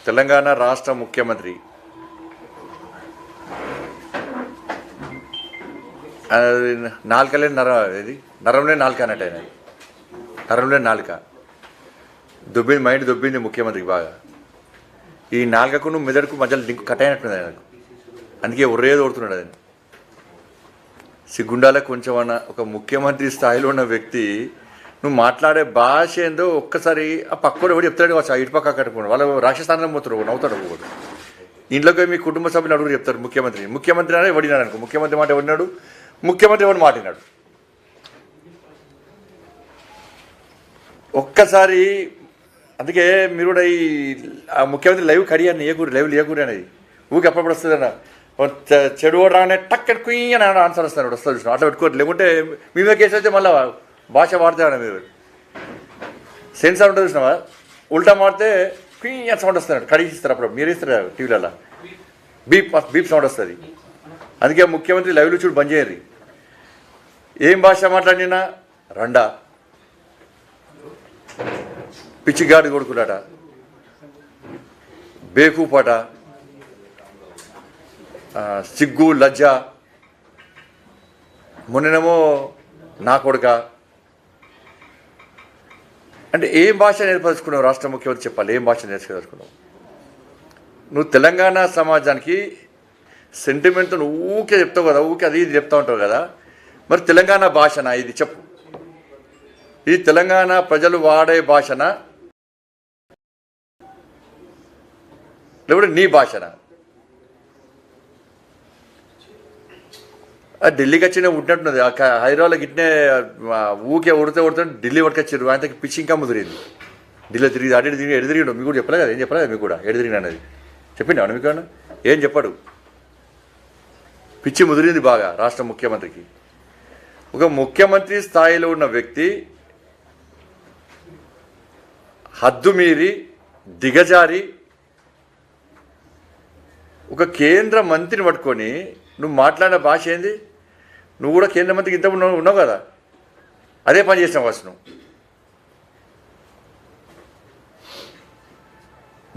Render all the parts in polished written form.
తెలంగాణ రాష్ట్ర ముఖ్యమంత్రి నాలుకలే ఇది నరంలే నాలుక అన్నట్టు ఆయన నరంలే నాలుక దుబ్బింది మైండ్ దుబ్బింది ముఖ్యమంత్రికి బాగా. ఈ నాలుకకు నువ్వు మెదడుకు మధ్యలో లింక్ కట్ అయినట్టుంది ఆయనకు, అందుకే ఒర్రేది ఓడుతున్నాడు ఆయన. సిగ్గుండాలే కొంచెం అన్న ఒక ముఖ్యమంత్రి స్థాయిలో ఉన్న వ్యక్తి నువ్వు మాట్లాడే భాష ఏందో ఒక్కసారి ఆ పక్కన ఎవరు చెప్తాడు కావచ్చు, ఆ ఇటు పక్క కట్టుకోండి వాళ్ళు రాక్షస్థానంలో పోతారు, నవ్వుతాడు ఒకటి. ఇంట్లోకి మీ కుటుంబ సభ్యులు అడుగురు చెప్తారు ముఖ్యమంత్రి అనే ఎవడినాడు అనుకో, ముఖ్యమంత్రి మాట ఎవడినాడు, ముఖ్యమంత్రి ఎవరిని మాట్లాడినాడు. ఒక్కసారి అందుకే మీరు కూడా ఈ ముఖ్యమంత్రి లైవ్ కడియాన్ని లైవ్ లేకూరి అనేది ఊరికి ఎప్పుడప్పుడు వస్తుంది అన్న చెడు రాగానే టక్ కుయ్యి అని ఆన్సర్ వస్తాను వస్తుంది చూసిన అట్లా పెట్టుకోరు, లేకుంటే మీ మీద కేసు అయితే మళ్ళీ భాష వాడితే మీరు సెన్సార్ ఉంటుంది చూసినావా, ఉల్టా మాడితే కుయ్యి అని సౌండ్ వస్తున్నాడు, కడిగి ఇస్తారు అప్పుడు మీరు ఇస్తారు టీవీలలో బీప్ సౌండ్ వస్తుంది. అందుకే ముఖ్యమంత్రి లైవ్లో చూడు బంద్ చేయరు. ఏం భాష మాట్లాడినా రండా పిచ్చిగాడి కొడుకులాట బేకూపాట సిగ్గు లజ్జ మొన్ననేమో నా కొడుక అంటే ఏం భాష నేర్పదలుచుకున్నావు రాష్ట్ర ముఖ్యమంత్రి చెప్పాలి, ఏం భాష నేర్చుకోదలుచుకున్నావు నువ్వు? తెలంగాణ సమాజానికి సెంటిమెంట్తో ఊకే చెప్తావు కదా, ఊకే అది ఇది చెప్తా ఉంటావు కదా, మరి తెలంగాణ భాషనా ఇది చెప్పు, ఇది తెలంగాణ ప్రజలు వాడే భాషనా లేకపోతే నీ భాషనా? ఢిల్లీకి వచ్చిన ఉంటున్నట్టున్నది, హైదరాబాద్లో గిట్నే ఊకే ఉడితే ఢిల్లీ పట్టుకొచ్చారు, ఆయనకి పిచ్చి ఇంకా ముదిరింది. ఢిల్లీ తిరిగి అటు తిరిగి ఎడు తిరిగి మీకు కూడా చెప్పలే కదా, ఏం చెప్పలేదు మీకు కూడా ఎడు తిరిగిన అనేది చెప్పిండా మీకు ఏం చెప్పాడు? పిచ్చి ముదిరింది బాగా రాష్ట్ర ముఖ్యమంత్రికి. ఒక ముఖ్యమంత్రి స్థాయిలో ఉన్న వ్యక్తి హద్దు మీరి దిగజారి ఒక కేంద్ర మంత్రిని పట్టుకొని నువ్వు మాట్లాడిన భాష ఏంది? నువ్వు కూడా కేంద్ర మంత్రికి ఇంత ఉన్నావు కదా, అదే పని చేసినావు ఫస్ట్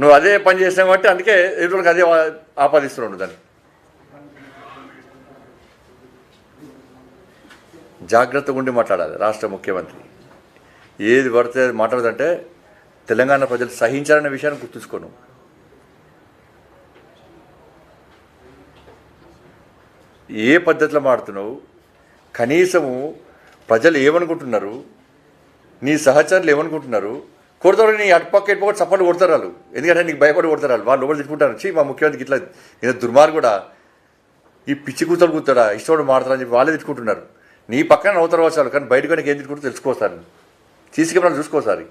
నువ్వు అదే పని చేసినావు కాబట్టి అందుకే ఎదురులకు అదే ఆపాదిస్తున్నావు దాన్ని. జాగ్రత్తగా ఉండి మాట్లాడాలి రాష్ట్ర ముఖ్యమంత్రి. ఏది పడితే మాట్లాడదంటే తెలంగాణ ప్రజలు సహించాలనే విషయాన్ని గుర్తుంచుకోను. ఏ పద్ధతిలో మాడుతున్నావు? కనీసము ప్రజలు ఏమనుకుంటున్నారు, నీ సహచరులు ఏమనుకుంటున్నారు? కొడతారు నీ అటుపక్క ఇటుపక్క చప్పట్లు కొడతారు వాళ్ళు, ఎందుకంటే నీకు భయపడి కొడతారు వాళ్ళు లోపల తిట్టుకుంటారు. మా ముఖ్యమంత్రికి ఇట్లా ఏదో దుర్మార్గు కూడా ఈ పిచ్చి కూతలు కూతాడా ఇష్టపడి మాడతారని చెప్పి వాళ్ళే తిట్టుకుంటున్నారు. నీ పక్కన నవ్వుతారు వచ్చారు, కానీ బయటకు ఏం తిట్టుకుంటూ తెలుసుకోసారి, సీసీ కెమెరాలు చూసుకోసారి.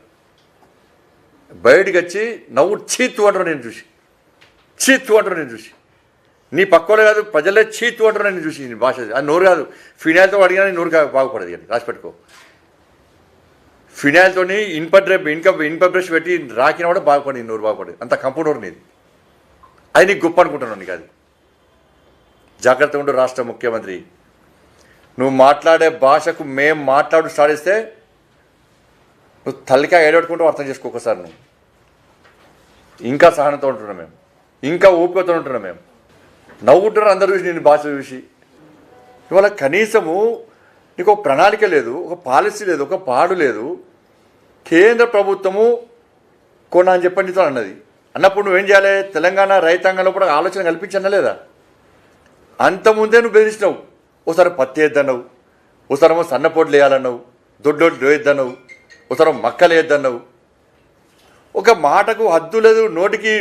బయటికి వచ్చి నవ్వు చీత్తు అంటారు నేను చూసి, చీత్తు అంటారు నేను చూసి, నీ పక్కలే కాదు ప్రజలే చీత్తు అంటారు నేను చూసి. నీ భాష అది నోరు కాదు, ఫినాయిల్తో అడిగినా నోరు బాగుపడదు కానీ రాసిపెట్టుకో. ఫినాయిల్తో ఇన్ప బ్రష్ పెట్టి రాకినా కూడా బాగుపడదు, నోరు బాగుపడదు, అంత కంపు నోరు నీది. అది నీకు గొప్ప అనుకుంటున్నావు నీకు. అది జాగ్రత్తగా ఉండు రాష్ట్ర ముఖ్యమంత్రి. నువ్వు మాట్లాడే భాషకు మేము మాట్లాడు స్టార్ట్ చేస్తే నువ్వు తల్లికాయ ఏడబెట్టుకుంటూ అర్థం చేసుకో. ఒకసారి నువ్వు ఇంకా సహనంతో ఉంటున్నాం మేము, ఇంకా ఓపికతో ఉంటున్నాం మేము. నవ్వుంటున్నారు అందరూ చూసి నేను భాష చూసి. ఇవాళ కనీసము నీకు ఒక ప్రణాళిక లేదు, ఒక పాలసీ లేదు, ఒక పాడు లేదు. కేంద్ర ప్రభుత్వము కొన్నా అని చెప్పండి అన్నది. అన్నప్పుడు నువ్వేం చేయాలి? తెలంగాణ రైతాంగంలో కూడా ఆలోచన కల్పించన్నా లేదా? అంతకుముందే నువ్వు బెదిరించినావు. ఒకసారి పత్తి వేద్దన్నావు, ఒకసారేమో సన్నపోట్లు వేయాలన్నావు, దొడ్డోట్లు వేద్దన్నావు, ఒకసారి మక్కలు వేద్దన్నావు. ఒక మాటకు హద్దు లేదు, నోటికి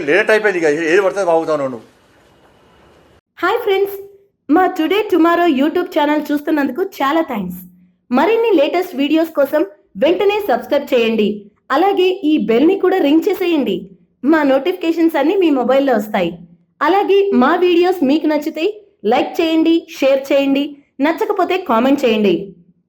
లేనట్టు అయిపోయింది. ఇక ఏది పడుతుంది బాగుతావు నువ్వు. హాయ్ ఫ్రెండ్స్, మా టుడే టుమారో యూట్యూబ్ ఛానల్ చూస్తున్నందుకు చాలా థ్యాంక్స్. మరిన్ని లేటెస్ట్ వీడియోస్ కోసం వెంటనే సబ్స్క్రైబ్ చేయండి. అలాగే ఈ బెల్ ని కూడా రింగ్ చేసేయండి. మా నోటిఫికేషన్స్ అన్ని మీ మొబైల్లో వస్తాయి. అలాగే మా వీడియోస్ మీకు నచ్చితే లైక్ చేయండి, షేర్ చేయండి, నచ్చకపోతే కామెంట్ చేయండి.